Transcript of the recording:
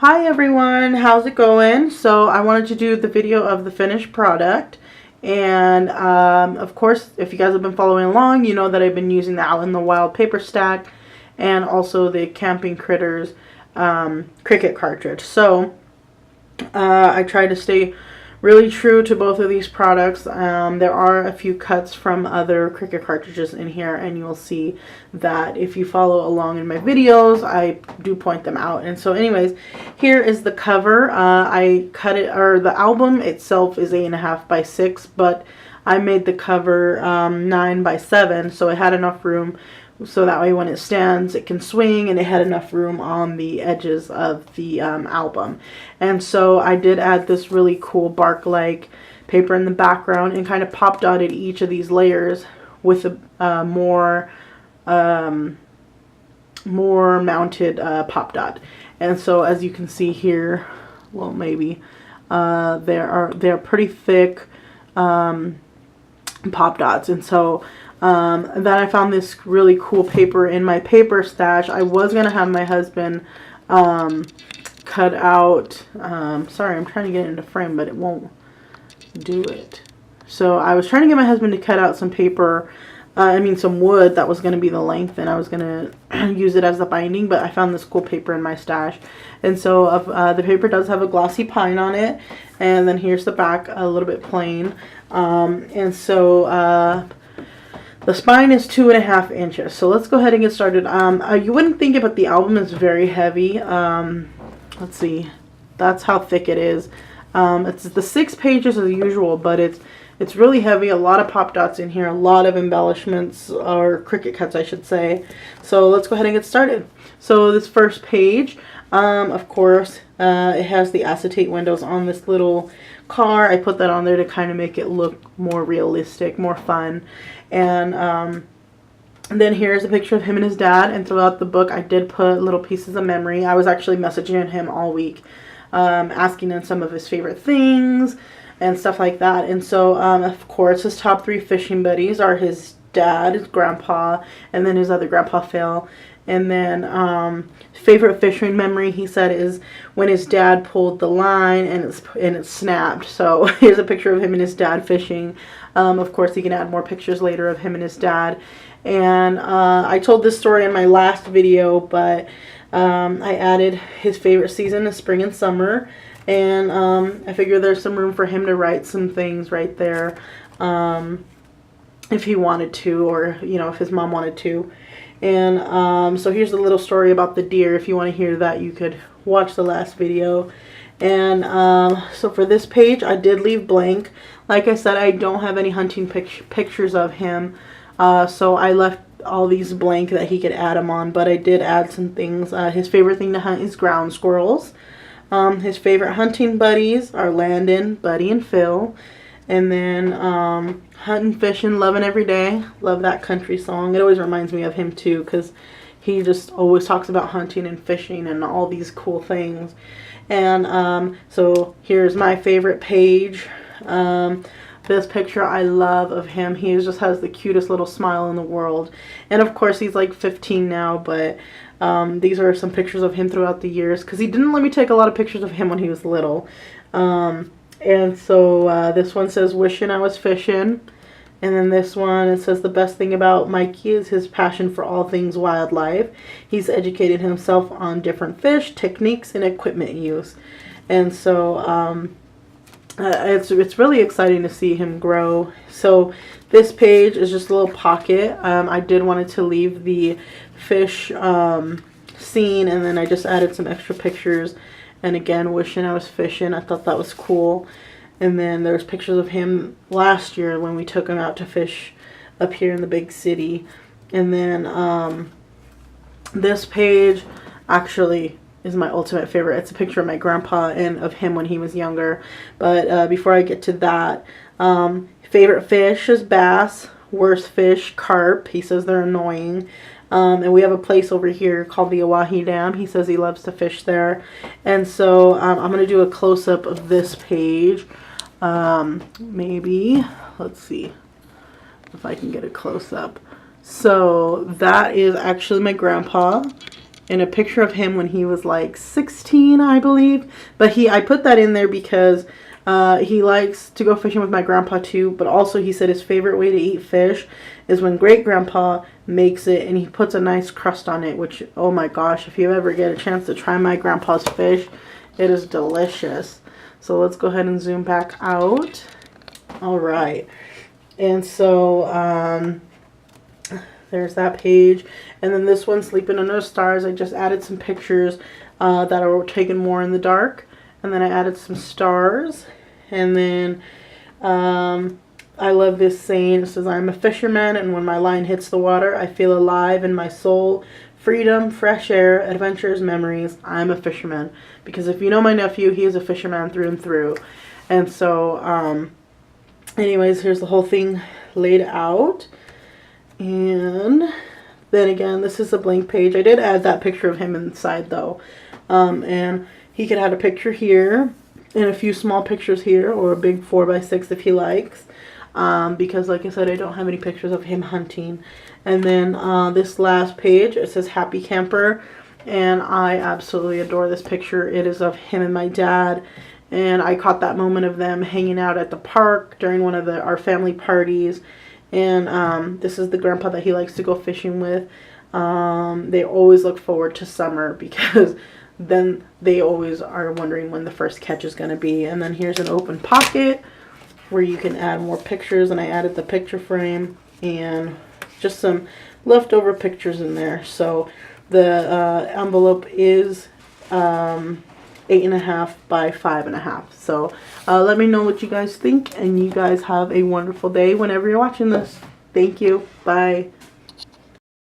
Hi everyone, how's it going? So I wanted to do the video of the finished product, and of course if you guys have been following along, you know that I've been using the Out in the Wild paper stack and also the Camping Critters Cricut cartridge. So I try to stay really true to both of these products. There are a few cuts from other Cricut cartridges in here, and you'll see that if you follow along in my videos, I do point them out. And so anyways, here is the cover. I cut it, or the album itself is 8.5 by 6, but I made the cover 9 by 7, so it had enough room so that way when it stands it can swing, and it had enough room on the edges of the album. And so I did add this really cool bark-like paper in the background and kind of pop dotted each of these layers with a more mounted pop dot. And so as you can see here, well, maybe they're pretty thick pop dots. And so then I found this really cool paper in my paper stash. I was gonna have my husband cut out, sorry, I'm trying to get it into frame, but it won't do it. So I was trying to get my husband to cut out some paper, some wood that was going to be the length, and I was going to use it as the binding, but I found this cool paper in my stash. And so the paper does have a glossy pine on it, and then here's the back, a little bit plain. And so the spine is 2.5 inches. So let's go ahead and get started. You wouldn't think it, but the album is very heavy. Let's see. That's how thick it is. It's the 6 pages as usual, but it's really heavy. A lot of pop dots in here. A lot of embellishments, or Cricut cuts, I should say. So let's go ahead and get started. So this first page, of course, it has the acetate windows on this little car. I put that on there to kind of make it look more realistic, more fun. And then here's a picture of him and his dad. And throughout the book, I did put little pieces of memory. I was actually messaging him all week, asking him some of his favorite things and stuff like that. And so, of course, his top 3 fishing buddies are his dad, his grandpa, and then his other grandpa, Phil. And then favorite fishing memory, he said, is when his dad pulled the line and it snapped. So here's a picture of him and his dad fishing. Of course, you can add more pictures later of him and his dad. And I told this story in my last video, but I added his favorite season is spring and summer. And I figure there's some room for him to write some things right there if he wanted to, or, you know, if his mom wanted to. And so here's a little story about the deer. If you want to hear that, you could watch the last video. And so for this page, I did leave blank. Like I said, I don't have any hunting pictures of him. So I left all these blank that he could add them on. But I did add some things. His favorite thing to hunt is ground squirrels. His favorite hunting buddies are Landon, Buddy, and Phil. And then hunting, fishing, loving every day. Love that country song. It always reminds me of him too, because he just always talks about hunting and fishing and all these cool things. And so here's my favorite page. This picture I love of him. He just has the cutest little smile in the world. And of course he's like 15 now, but these are some pictures of him throughout the years, because he didn't let me take a lot of pictures of him when he was little. And so this one says, wishing I was fishing. And then this one, it says, the best thing about Mikey is his passion for all things wildlife. He's educated himself on different fish, techniques, and equipment use. And so it's really exciting to see him grow. So this page is just a little pocket. I did wanted to leave the fish scene, and then I just added some extra pictures. And again, wishing I was fishing. I thought that was cool. And then there's pictures of him last year when we took him out to fish up here in the big city. And then this page actually is my ultimate favorite. It's a picture of my grandpa and of him when he was younger. But before I get to that, favorite fish is bass. Worst fish, carp. He says they're annoying. And we have a place over here called the Oahe Dam. He says he loves to fish there. And so I'm going to do a close-up of this page. Maybe, let's see if I can get a close-up. So that is actually my grandpa. and a picture of him when he was like 16, I believe. But I put that in there because he likes to go fishing with my grandpa too, but also he said his favorite way to eat fish is when great grandpa makes it and he puts a nice crust on it, which, oh my gosh, if you ever get a chance to try my grandpa's fish, it is delicious. So let's go ahead and zoom back out. All right. And so there's that page. And then this one, Sleeping Under the Stars, I just added some pictures that are taken more in the dark. And then I added some stars. And then I love this saying. It says, I'm a fisherman, and when my line hits the water, I feel alive in my soul. Freedom, fresh air, adventures, memories. I'm a fisherman. Because if you know my nephew, he is a fisherman through and through. And so, anyways, here's the whole thing laid out. And then again, this is a blank page. I did add that picture of him inside though. And he could add a picture here and a few small pictures here, or a big 4x6 if he likes. Because like I said, I don't have any pictures of him hunting. And then this last page, it says Happy Camper. And I absolutely adore this picture. It is of him and my dad. And I caught that moment of them hanging out at the park during one of our family parties. And this is the grandpa that he likes to go fishing with. They always look forward to summer because then they always are wondering when the first catch is going to be. And then here's an open pocket where you can add more pictures. And I added the picture frame and just some leftover pictures in there. So the envelope is 8.5 by 5.5. So let me know what you guys think, and you guys have a wonderful day whenever you're watching this. Thank you. Bye.